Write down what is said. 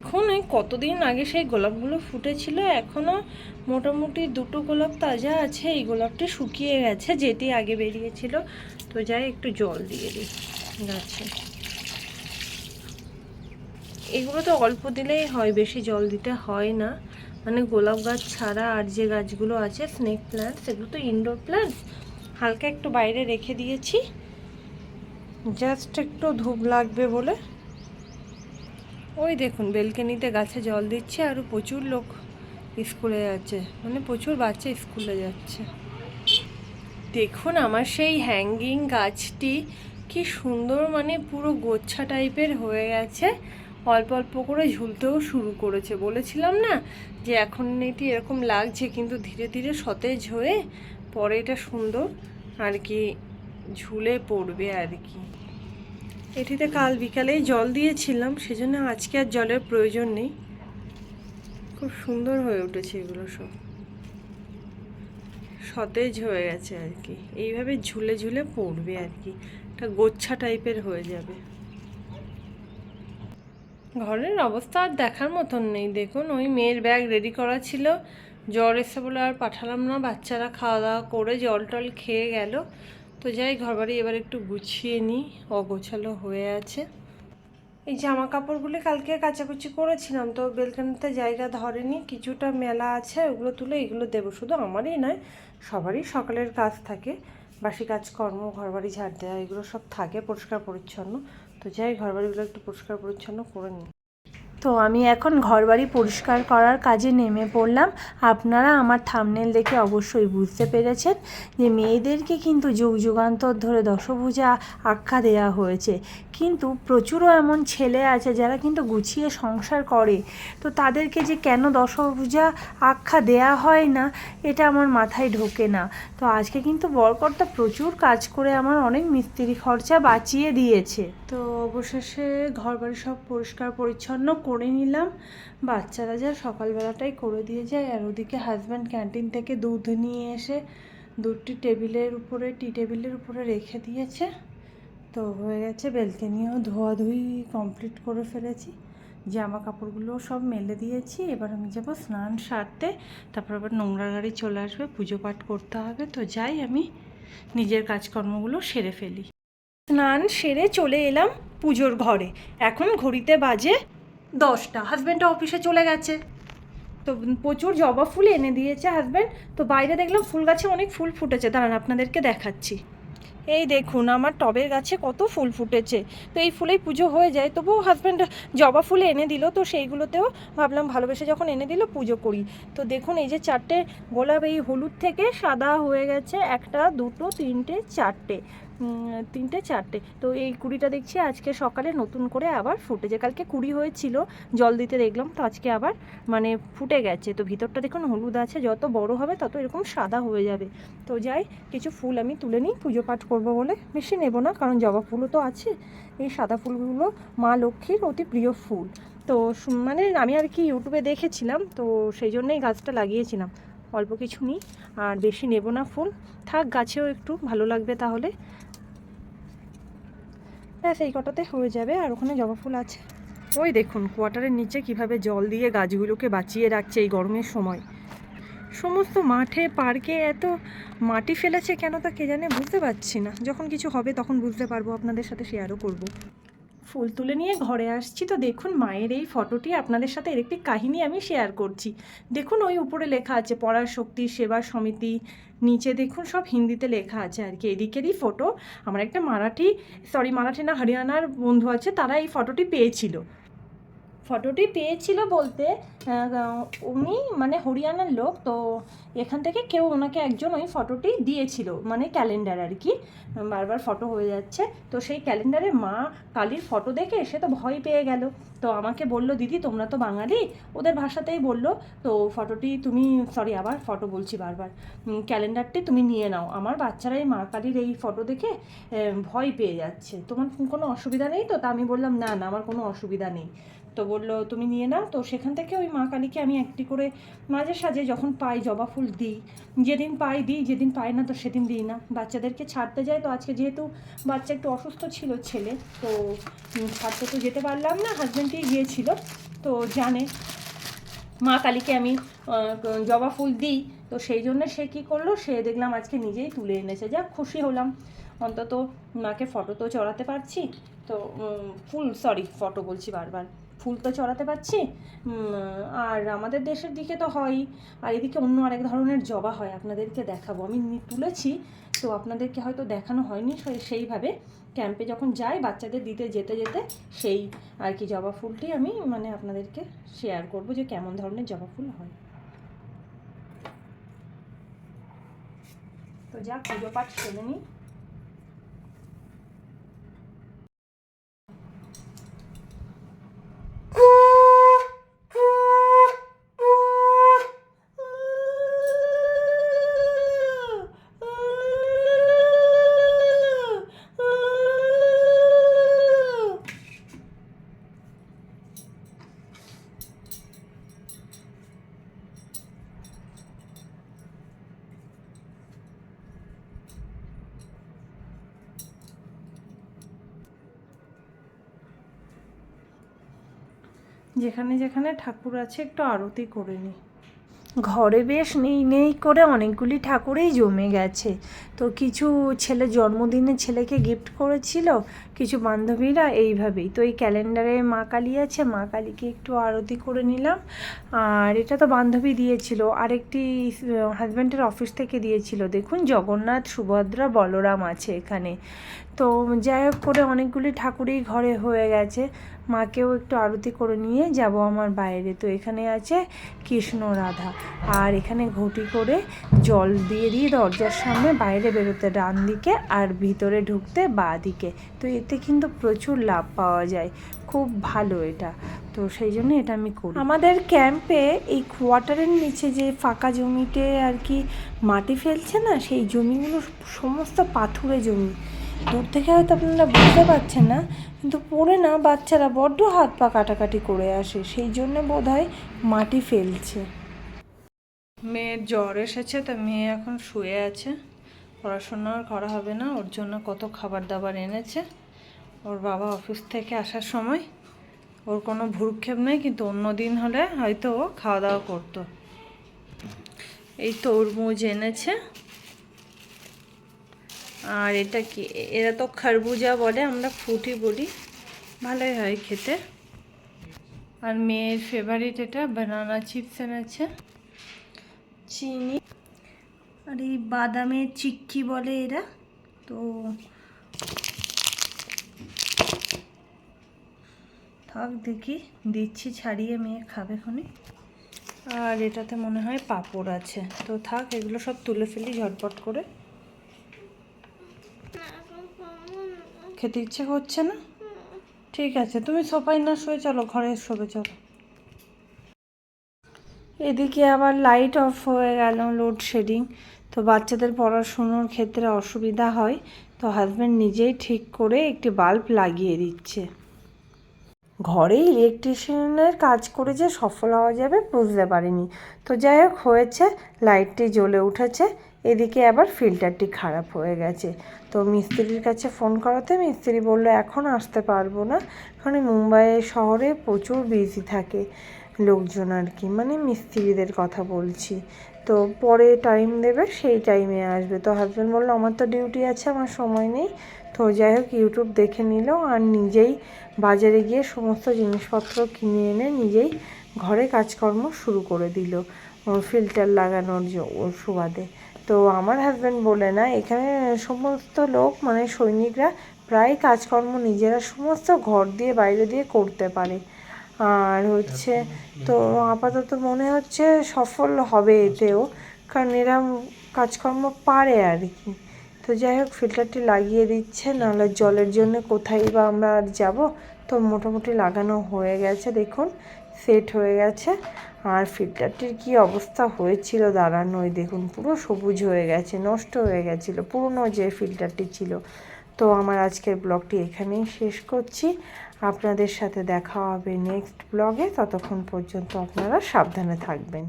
এখন ওই কতদিন আগে সেই গোলাপগুলো ফুটেছিল, এখনও মোটামুটি দুটো গোলাপ তাজা আছে। এই গোলাপটি শুকিয়ে গেছে, যেটি আগে বেরিয়েছিল। তো যাই একটু জল দিয়ে দিই গাছে। এগুলো তো অল্প দিলেই হয়, বেশি জল দিতে হয় না। মানে গোলাপ গাছ ছাড়া আর যে গাছগুলো আছে স্নেক প্ল্যান্টস, এগুলো তো ইনডোর প্ল্যান্টস, হালকা একটু বাইরে রেখে দিয়েছি, জাস্ট একটু ধূপ লাগবে বলে। ওই দেখুন বেলকনিতে গাছে জল দিচ্ছে, আরও প্রচুর লোক স্কুলে যাচ্ছে, মানে প্রচুর বাচ্চা স্কুলে যাচ্ছে। দেখুন আমার সেই হ্যাঙ্গিং গাছটি কি সুন্দর, মানে পুরো গোচ্ছা টাইপের হয়ে গেছে, অল্প অল্প করে ঝুলতেও শুরু করেছে। বলেছিলাম না যে এখন এটি এরকম লাগছে, কিন্তু ধীরে ধীরে সতেজ হয়ে পরে এটা সুন্দর আর কি ঝুলে পড়বে আর কি। এটিতে কাল বিকালেই জল দিয়েছিলাম, সেজন্য আজকে আর জলের প্রয়োজন নেই। খুব সুন্দর হয়ে উঠেছে, এগুলো সব সতেজ হয়ে গেছে আর কি। এইভাবে ঝুলে ঝুলে পড়বে আর কি, একটা গোচ্ছা টাইপের হয়ে যাবে। ঘরের অবস্থা আর দেখার মতন নেই। দেখুন ওই মেয়ের ব্যাগ রেডি করা ছিল, জ্বর এসে বলে আর পাঠালাম না, বাচ্চারা খাওয়া দাওয়া করে জল টল খেয়ে গেল। তো যাই ঘরবাড়ি এবার একটু গুছিয়ে নিই, অগোছালো হয়ে আছে। এই জামা কাপড়গুলি কালকে কাচাকুচি করেছিলাম, তো বেলকনিতে জায়গা ধরেনি, কিছুটা মেলা আছে, ওগুলো তুলে এগুলো দেবো। শুধু আমারই নয়, সবারই সকালের কাজ থাকে, বাসি কাজকর্ম, ঘরবাড়ি ঝাড় দেওয়া, এগুলো সব থাকে পরিষ্কার পরিচ্ছন্ন। তো যাই ঘরবাড়িগুলো একটু পরিষ্কার পরিচ্ছন্ন করে নিই। তো আমি এখন ঘরবাড়ি পরিষ্কার করার কাজে নেমে পড়লাম। আপনারা আমার থাম্বনেল দেখে অবশ্যই বুঝতে পেরেছেন যে মেয়েদেরকে কিন্তু যুগ যুগান্তর ধরে দশভুজা আখ্যা দেওয়া হয়েছে, কিন্তু প্রচুরও এমন ছেলে আছে যারা কিন্তু গুছিয়ে সংসার করে। তো তাদেরকে যে কেন দশভুজা আখ্যা দেয়া হয় না, এটা আমার মাথায় ঢোকে না। তো আজকে কিন্তু বরকর্তা প্রচুর কাজ করে আমার অনেক মিস্ত্রি খরচা বাঁচিয়ে দিয়েছে। তো অবশেষে ঘরবাড়ি সব পরিষ্কার পরিচ্ছন্ন করে নিলাম। বাচ্চারা যা সকালবেলাটাই করে দিয়ে যায়, আর ওদিকে হাজব্যান্ড ক্যান্টিন থেকে দুধ নিয়ে এসে দুধটি টি টেবিলের উপরে রেখে দিয়েছে। তো হয়ে গেছে, বেলকনিও ধোয়াধুয়ি কমপ্লিট করে ফেলেছি, জামা কাপড়গুলো সব মেলে দিয়েছি। এবার আমি যাবো স্নান সারতে, তারপর আবার নোংরা গাড়ি চলে আসবে, পুজো পাঠ করতে হবে। তো যাই আমি নিজের কাজকর্মগুলো সেরে ফেলি। স্নান সেরে চলে এলাম পুজোর ঘরে। এখন ঘড়িতে বাজে 10টা, হাজব্যান্ডটা অফিসে চলে গেছে। তো প্রচুর জবা ফুল এনে দিয়েছে হাজব্যান্ড। তো বাইরে দেখলাম ফুল গাছে অনেক ফুল ফুটেছে, দাঁড়ান আপনাদেরকে দেখাচ্ছি। এই দেখুন আমার টবের গাছে কত ফুল ফুটেছে। তো এই ফুলেই পুজো হয়ে যায়, তবুও হাজব্যান্ড জবা ফুল এনে দিল, তো সেইগুলোতেও ভাবলাম ভালোবেসে যখন এনে দিল পুজো করি। তো দেখুন এই যে 4টে গোলাপ এই হলুদ থেকে সাদা হয়ে গেছে, 1টা 2টো 3টে 4টে, 3টে 4টে। তো এই কুড়িটা দেখছি আজকে সকালে নতুন করে আবার ফুটেছে, কালকে কুড়ি হয়েছিল, জল দিতে দেখলাম, তো আজকে আবার মানে ফুটে গেছে। তো ভিতরটা দেখুন হলুদ আছে, যত বড় হবে তত এরকম সাদা হয়ে যাবে। তো যাই কিছু ফুল আমি তুলে নিই, পুজো পাঠ করবো বলে। বেশি নেব না, কারণ জবা ফুলও তো আছে। এই সাদা ফুলগুলো মা লক্ষ্মীর অতি প্রিয় ফুল। তো মানে আমি আর কি ইউটিউবে দেখেছিলাম, তো সেই জন্যই গাছটা লাগিয়েছিলাম। অল্প কিছু নিই, আর বেশি নেব না ফুল, থাক গাছেও একটু ভালো লাগবে তাহলে। ব্যাস এই কটাতে হয়ে যাবে, আর ওখানে জবা ফুল আছে। ওই দেখুন কোয়ার্টারের নিচে কিভাবে জল দিয়ে গাছগুলোকে বাঁচিয়ে রাখছে এই গরমের সময়। সমস্ত মাঠে পার্কে এত মাটি ফেলেছে কেন তা কে জানে, বুঝতে পারছি না। যখন কিছু হবে তখন বুঝতে পারবো, আপনাদের সাথে শেয়ারও করব। ফুল তুলে নিয়ে ঘরে আসছি, তো দেখুন মায়ের এই ফটোটি আপনাদের সাথে এর একটি কাহিনী আমি শেয়ার করছি। দেখুন ওই উপরে লেখা আছে পরাশক্তি সেবা সমিতি, নিচে দেখুন সব হিন্দিতে লেখা আছে আর কি। এদিকেরই ফটো, আমার একটা মারাঠি না হরিয়ানার বন্ধু আছে, তারা এই ফটোটি পেয়েছিল বলতে উনি মানে হরিয়ানার লোক। তো এখান থেকে কেউ ওনাকে একজন ওই ফটোটি দিয়েছিল, মানে ক্যালেন্ডার আর কি, বারবার ফটো হয়ে যাচ্ছে। তো সেই ক্যালেন্ডারে মা কালীর ফটো দেখে সে তো ভয় পেয়ে গেল। তো আমাকে বলল, দিদি তোমরা তো বাঙালি, ওদের ভাষাতেই বলল, তো ফটোটি তুমি আবার ফটো বলছি বারবার, ক্যালেন্ডারটি তুমি নিয়ে নাও, আমার বাচ্চারা এই মা কালীর এই ফটো দেখে ভয় পেয়ে যাচ্ছে, তোমার কোনো অসুবিধা নেই তো? তা আমি বললাম না না, আমার কোনো অসুবিধা নেই। তো বললো তুমি নিয়ে নাও। তো সেখান থেকে ওই মা কালীকে আমি একটি করে মাঝে সাঝে যখন পাই জবা ফুল দিই, যেদিন পাই দিই, যেদিন পাই না তো সেদিন দিই না। বাচ্চাদেরকে ছাড়তে যাই, তো আজকে যেহেতু বাচ্চা একটু অসুস্থ ছিল ছেলে, তো ছাড়তে তো যেতে পারলাম না, হাজব্যান্ডই গিয়েছিল। তো জানে মা কালীকে আমি জবা ফুল দিই, তো সেই জন্য সে কী করলো, সে দেখলাম আজকে নিজেই তুলে এনেছে। যাক, খুশি হলাম, অন্তত মাকে ফটো তো চড়াতে পারছি। তো ফটো বলছি বারবার, ফুল তো চড়াতে পারছি। আর আমাদের দেশের দিকে তো হয়ই, আর এদিকে অন্য আরেক ধরনের জবা হয়, আপনাদেরকে দেখাবো। আমি তুলেছি, তো আপনাদেরকে হয়তো দেখানো হয়নি সেইভাবে। ক্যাম্পে যখন যাই বাচ্চাদের দিতে যেতে যেতে সেই আর কি জবা ফুলটি আমি মানে আপনাদেরকে শেয়ার করবো যে কেমন ধরনের জবা ফুল হয়। তো যা পুজো পাঠ সেরে নিই। যেখানে যেখানে ঠাকুর আছে একটু আরতি করে নিই। ঘরে বেশ নেই নেই করে অনেকগুলি ঠাকুরেই জমে গেছে। তো কিছু ছেলে জন্মদিনে ছেলেকে গিফট করেছিল, কিছু বান্ধবীরা এইভাবেই। তো এই ক্যালেন্ডারে মা কালী আছে, মা কালীকে একটু আরতি করে নিলাম। আর এটা তো বান্ধবী দিয়েছিল, আরেকটি হাজব্যান্ডের অফিস থেকে দিয়েছিল। দেখুন জগন্নাথ, সুভদ্রা, বলরাম আছে এখানে। তো যাই হোক করে অনেকগুলি ঠাকুরই ঘরে হয়ে গেছে। মাকেও একটু আরতি করে নিয়ে যাব আমার বাইরে। তো এখানে আছে কৃষ্ণ রাধা, আর এখানে ঘটি করে জল দিয়ে দরজার সামনে বাইরে বেরোতে ডান দিকে, আর ভিতরে ঢুকতে বাঁ দিকে। তো এতে কিন্তু প্রচুর লাভ পাওয়া যায়, খুব ভালো এটা। তো সেই জন্য এটা আমি করি। আমাদের ক্যাম্পে এই কোয়ার্টারের নিচে যে ফাঁকা জমিতে আর কি মাটি ফেলছে না, সেই জমিগুলো সমস্ত পাথুরে জমি। দূর থেকে হয়তো আপনারা বুঝতে পারছেন না, কিন্তু পড়ে না বাচ্চারা বড্ড হাত পা কাটাকাটি করে আসে, সেই জন্য বোধহয় মাটি ফেলছে। মেয়ের জ্বর এসেছে, তো মেয়ে এখন শুয়ে আছে, পড়াশোনা আর করা হবে না। ওর জন্য কত খাবার দাবার এনেছে ওর বাবা অফিস থেকে আসার সময়। ওর কোনো ভ্রুক্ষেপ নেই, কিন্তু অন্য দিন হলে হয়তো ও খাওয়া দাওয়া করতো। এই তরমুজ এনেছে, আর এটা কি, এরা তো খরবুজা বলে, আমরা ফ্রুটি বলি, ভালোই হয় খেতে। আর মেয়ের ফেভারিট এটা বানানা চিপস এনেছে, চিনি, আর এই বাদামের চিক্কি বলে এরা। তো থাক, দেখি দিচ্ছি ছাড়িয়ে, মেয়ে খাবে খনি। আর এটাতে মনে হয় পাঁপড় আছে, তো থাক এগুলো সব তুলে ফেলি ঝটপট করে। খেতে ইচ্ছে করছে না? ঠিক আছে, তুমি সোফায় না শুয়ে চলো, ঘরে শোবে চলো। এদিকে আবার লাইট অফ হয়ে গেল, লোডশেডিং। তো বাচ্চাদের পড়াশুনোর ক্ষেত্রে অসুবিধা হয়, তো হাজব্যান্ড নিজেই ঠিক করে একটি বাল্ব লাগিয়ে দিচ্ছে। ঘরে ইলেকট্রিশিয়ানের কাজ করে যে সফল হওয়া যাবে বুঝতে পারিনি। তো যাই হোক হয়েছে, লাইটটি জ্বলে উঠেছে। এদিকে আবার ফিল্টারটি খারাপ হয়ে গেছে। তো মিস্ত্রির কাছে ফোন করাতে মিস্ত্রি বললো এখন আসতে পারবো না, কারণ মুম্বাই শহরে প্রচুর বিজি থাকে লোকজন আর কি, মানে মিস্ত্রিদের কথা বলছি। তো পরে টাইম দেবে, সেই টাইমে আসবে। তো হাজব্যান্ড বললো আমার তো ডিউটি আছে, আমার সময় নেই। তো যাই হোক ইউটিউব দেখে নিল, আর নিজেই বাজারে গিয়ে সমস্ত জিনিসপত্র কিনে এনে নিজেই ঘরে কাজকর্ম শুরু করে দিল ফিল্টার লাগানোর সুবাদে। তো আমার হাজব্যান্ড বলে না, এখানে সমস্ত লোক মানে সৈনিকরা প্রায় কাজকর্ম নিজেরা সমস্ত ঘর দিয়ে বাইরে দিয়ে করতে পারে। আর হচ্ছে তো আপাতত মনে হচ্ছে সফল হবে এতেও, কারণ এরা কাজকর্ম পারে আর কি। তো যাই হোক ফিল্টারটি লাগিয়ে দিচ্ছে, নাহলে জলের জন্য কোথায় বা আমরা আর যাবো। তো মোটামুটি লাগানো হয়ে গেছে, দেখুন সেট হয়ে গেছে। আর ফিল্টারটির কি অবস্থা হয়েছিল দাঁড়ানোই, দেখুন পুরো সবুজ হয়ে গেছে, নষ্ট হয়ে গেছিলো পুরনো যে ফিল্টারটি ছিল। তো আমার আজকের ব্লগটি এখানেই শেষ করছি, আপনাদের সাথে দেখা হবে নেক্সট ব্লগে। ততক্ষণ পর্যন্ত আপনারা সাবধানে থাকবেন।